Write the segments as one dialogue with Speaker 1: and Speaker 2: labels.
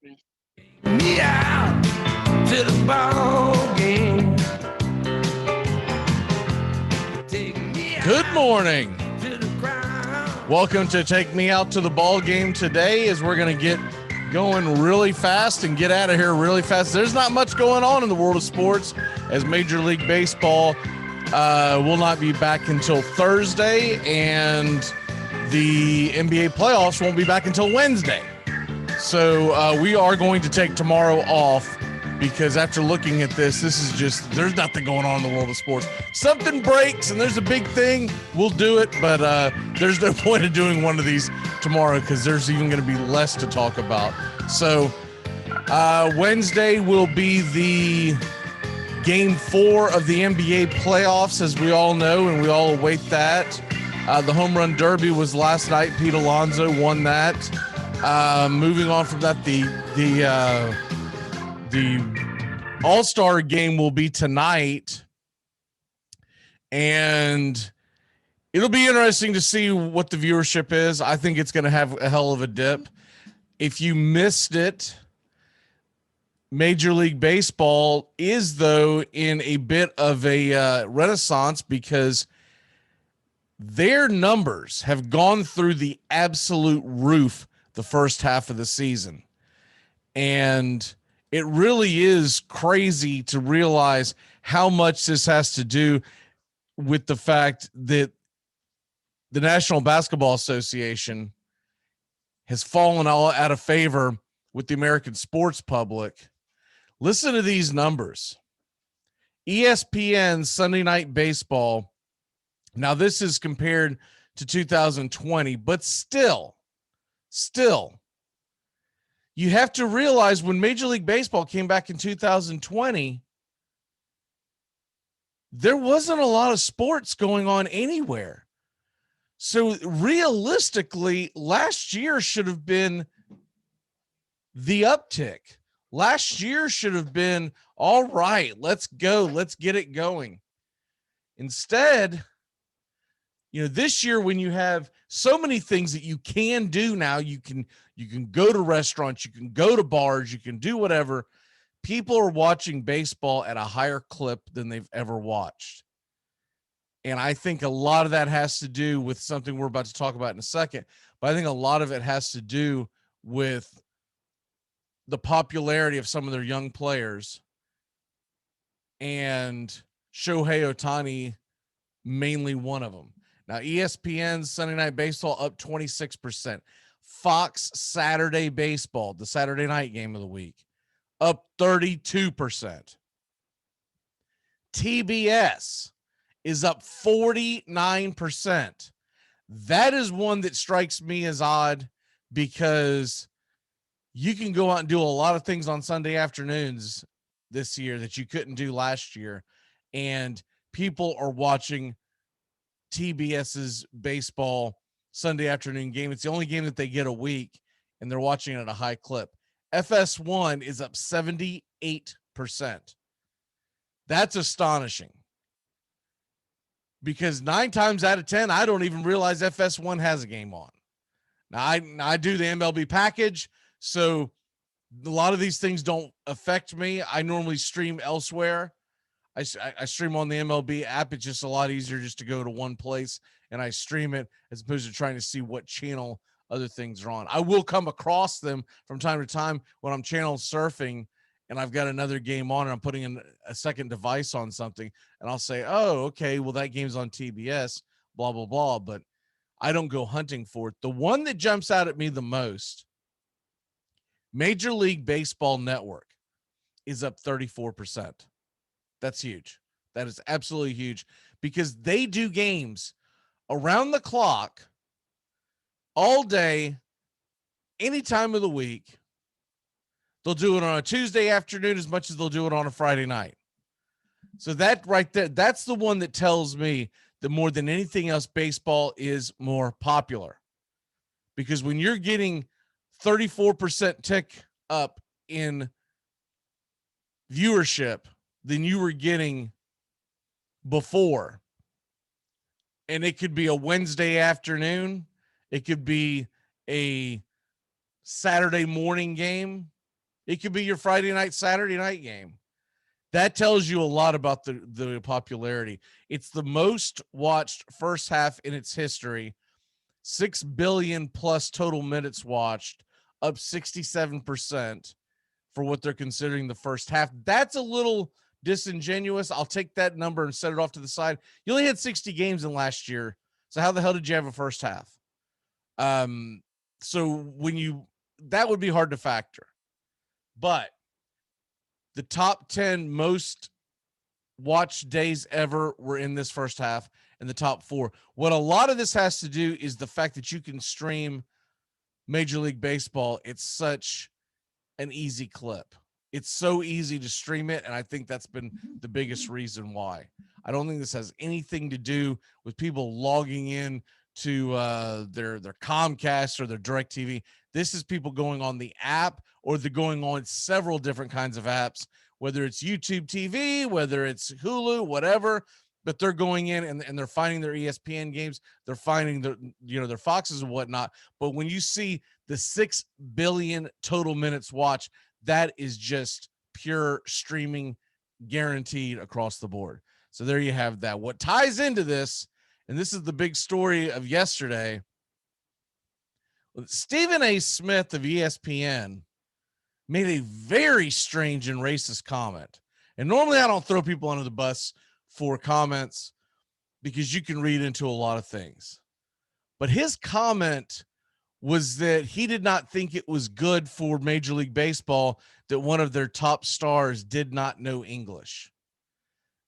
Speaker 1: Me out to the ball game.
Speaker 2: Good morning. Welcome to Take Me Out to the Ball Game today, as we're going to get going really fast and get out of here really fast. There's not much going on in the world of sports, as Major League Baseball will not be back until Thursday, and the NBA playoffs won't be back until Wednesday. So we are going to take tomorrow off, because after looking at this is just, there's nothing going on in the world of sports. Something breaks and there's a big thing, we'll do it, but there's no point in doing one of these tomorrow, because there's even going to be less to talk about. So Wednesday will be the game 4 of the NBA playoffs, as we all know, and we all await that. The home run derby was last night. Pete Alonso won that. Moving on from that, the All-Star game will be tonight, and it'll be interesting to see what the viewership is. I think it's going to have a hell of a dip. If you missed it, Major League Baseball is, though, in a bit of a renaissance, because their numbers have gone through the absolute roof the first half of the season. And it really is crazy to realize how much this has to do with the fact that the National Basketball Association has fallen all out of favor with the American sports public. Listen to these numbers. ESPN Sunday Night Baseball. Now, this is compared to 2020, but still, you have to realize when Major League Baseball came back in 2020, there wasn't a lot of sports going on anywhere. So realistically, last year should have been the uptick. Last year should have been, all right, let's go. Let's get it going. Instead, this year, when you have so many things that you can do now, you can go to restaurants, you can go to bars, you can do whatever. People are watching baseball at a higher clip than they've ever watched. And I think a lot of that has to do with something we're about to talk about in a second. But I think a lot of it has to do with the popularity of some of their young players, and Shohei Ohtani mainly one of them. Now, ESPN's Sunday Night Baseball up 26%. Fox Saturday Baseball, the Saturday night game of the week, up 32%. TBS is up 49%. That is one that strikes me as odd, because you can go out and do a lot of things on Sunday afternoons this year that you couldn't do last year, and people are watching TBS's baseball Sunday afternoon game. It's the only game that they get a week, and they're watching it at a high clip. FS1 is up 78%. That's astonishing, because 9 times out of 10, I don't even realize FS1 has a game on. Now, I do the MLB package, so a lot of these things don't affect me. I normally stream elsewhere. I stream on the MLB app. It's just a lot easier just to go to one place and I stream it, as opposed to trying to see what channel other things are on. I will come across them from time to time when I'm channel surfing and I've got another game on and I'm putting in a second device on something, and I'll say, oh, okay, well, that game's on TBS, blah, blah, blah. But I don't go hunting for it. The one that jumps out at me the most, Major League Baseball Network, is up 34%. That's huge. That is absolutely huge, because they do games around the clock, all day, any time of the week. They'll do it on a Tuesday afternoon as much as they'll do it on a Friday night. So that right there, that's the one that tells me that more than anything else, baseball is more popular. Because when you're getting 34% tick up in viewership than you were getting before, and it could be a Wednesday afternoon, it could be a Saturday morning game, It could be your Friday night, Saturday night game. That tells you a lot about the popularity. It's the most watched first half in its history. 6 billion plus total minutes watched, up 67% for what they're considering the first half. That's a little disingenuous. I'll take that number and set it off to the side. You only had 60 games in last year. So how the hell did you have a first half? So that would be hard to factor. But the top 10 most watched days ever were in this first half, and the top 4. What a lot of this has to do is the fact that you can stream Major League Baseball. It's such an easy clip. It's so easy to stream it, and I think that's been the biggest reason why. I don't think this has anything to do with people logging in to their Comcast or their DirecTV. This is people going on the app, or they're going on several different kinds of apps, whether it's YouTube TV, whether it's Hulu, whatever, but they're going in and they're finding their ESPN games. They're finding their Foxes and whatnot. But when you see the 6 billion total minutes watched, that is just pure streaming guaranteed across the board. So there you have that. What ties into this, and this is the big story of yesterday, Stephen A. Smith of ESPN made a very strange and racist comment. And normally I don't throw people under the bus for comments because you can read into a lot of things. But his comment was that he did not think it was good for Major League Baseball that one of their top stars did not know English.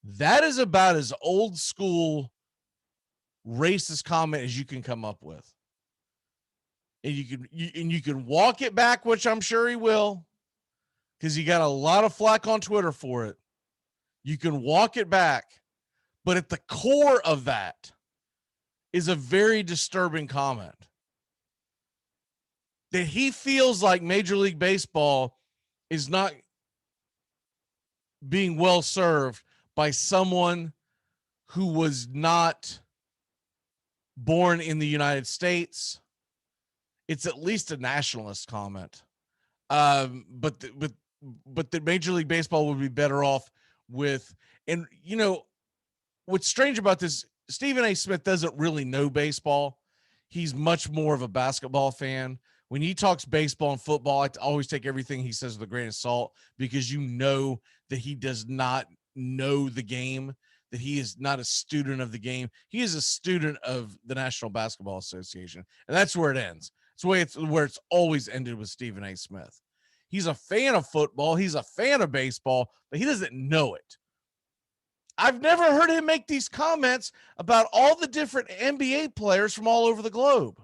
Speaker 2: That is about as old school racist comment as you can come up with. And you can walk it back, which I'm sure he will, because he got a lot of flack on Twitter for it. You can walk it back, but at the core of that is a very disturbing comment. That he feels like Major League Baseball is not being well served by someone who was not born in the United States. It's at least a nationalist comment. But the Major League Baseball would be better off with, and you know, what's strange about this, Stephen A. Smith doesn't really know baseball. He's much more of a basketball fan. When he talks baseball and football, I always take everything he says with a grain of salt, because you know that he does not know the game, that he is not a student of the game. He is a student of the National Basketball Association, and that's where it ends. It's where it's always ended with Stephen A. Smith. He's a fan of football. He's a fan of baseball, but he doesn't know it. I've never heard him make these comments about all the different NBA players from all over the globe.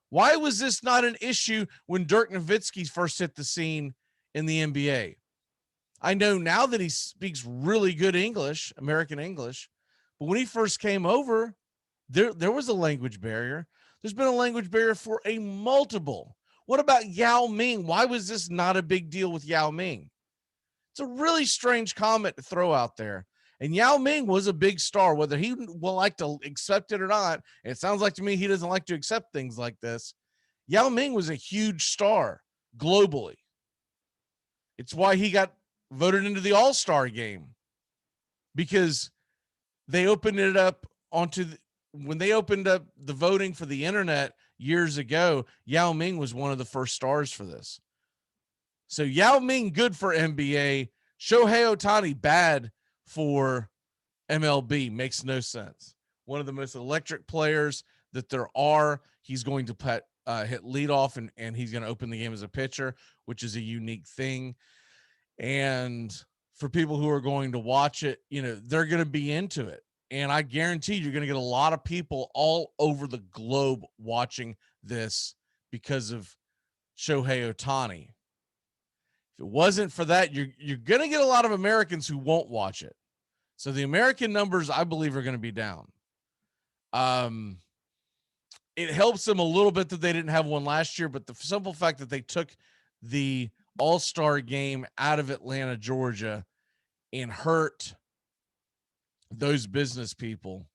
Speaker 2: Why was this not an issue when Dirk Nowitzki first hit the scene in the NBA? I know now that he speaks really good English, American English, but when he first came over, there was a language barrier. There's been a language barrier for a multiple. What about Yao Ming? Why was this not a big deal with Yao Ming? It's a really strange comment to throw out there. And Yao Ming was a big star, whether he will like to accept it or not. It sounds like to me he doesn't like to accept things like this. Yao Ming was a huge star globally. It's why he got voted into the All-Star game, because they opened it up when they opened up the voting for the internet years ago. Yao Ming was one of the first stars for this. So Yao Ming, good for NBA. Shohei Ohtani, bad for MLB. Makes no sense. One of the most electric players that there are. He's going to hit leadoff, and he's going to open the game as a pitcher, which is a unique thing. And for people who are going to watch it, you know, they're going to be into it. And I guarantee you're going to get a lot of people all over the globe watching this because of Shohei Ohtani. If it wasn't for that, you're going to get a lot of Americans who won't watch it. So the American numbers, I believe, are going to be down. It helps them a little bit that they didn't have one last year, but the simple fact that they took the All-Star game out of Atlanta, Georgia, and hurt those business people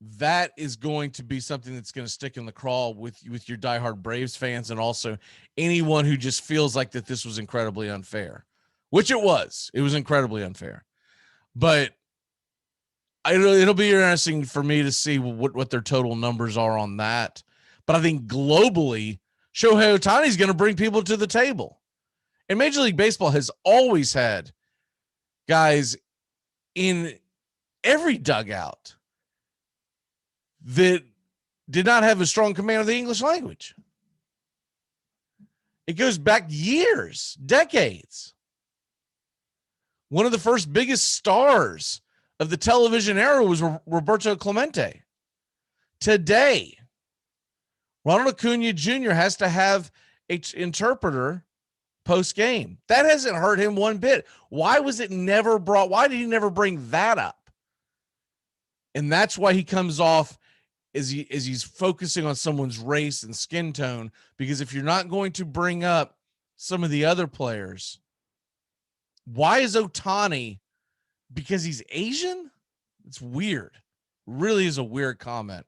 Speaker 2: that is going to be something that's going to stick in the craw with your diehard Braves fans, and also anyone who just feels like that this was incredibly unfair, which it was. It was incredibly unfair. But it'll be interesting for me to see what their total numbers are on that. But I think globally, Shohei Ohtani is going to bring people to the table. And Major League Baseball has always had guys in every dugout that did not have a strong command of the English language. It goes back years, decades. One of the first biggest stars of the television era was Roberto Clemente. Today, Ronald Acuna Jr. has to have an interpreter post-game. That hasn't hurt him one bit. Why was it never brought? Why did he never bring that up? And that's why he comes off as he's focusing on someone's race and skin tone, because if you're not going to bring up some of the other players, why is Ohtani? Because he's Asian? It's weird. Really is a weird comment.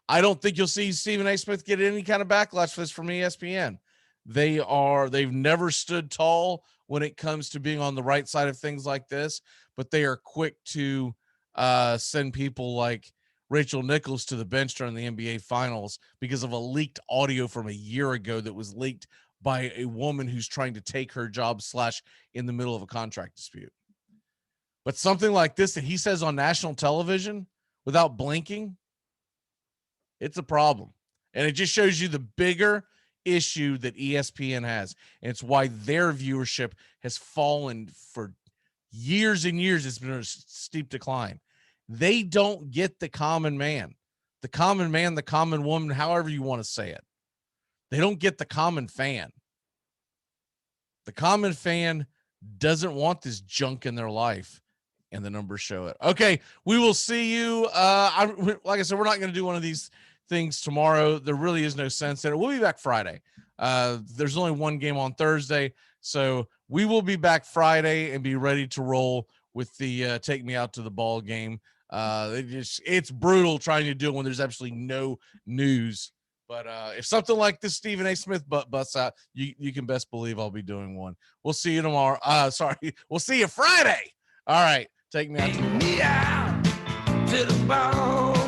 Speaker 2: I don't think you'll see Stephen A. Smith get any kind of backlash for this from ESPN. They've never stood tall when it comes to being on the right side of things like this, but they are quick to send people like Rachel Nichols to the bench during the NBA Finals because of a leaked audio from a year ago that was leaked by a woman who's trying to take her job / in the middle of a contract dispute. But something like this that he says on national television without blinking, it's a problem. And it just shows you the bigger issue that ESPN has. And it's why their viewership has fallen for years and years. It's been a steep decline. They don't get the common man, the common woman, however you want to say it. They don't get the common fan. The common fan doesn't want this junk in their life, and the numbers show it. Okay, we will see you. Like I said, we're not going to do one of these things tomorrow. There really is no sense in it. We'll be back Friday. There's only one game on Thursday, so we will be back Friday and be ready to roll with the take me out to the ball game. It's brutal trying to do it when there's absolutely no news. But if something like this Stephen A. Smith busts out, you can best believe I'll be doing one. We'll see you tomorrow. We'll see you Friday. All right, take me out to the ball.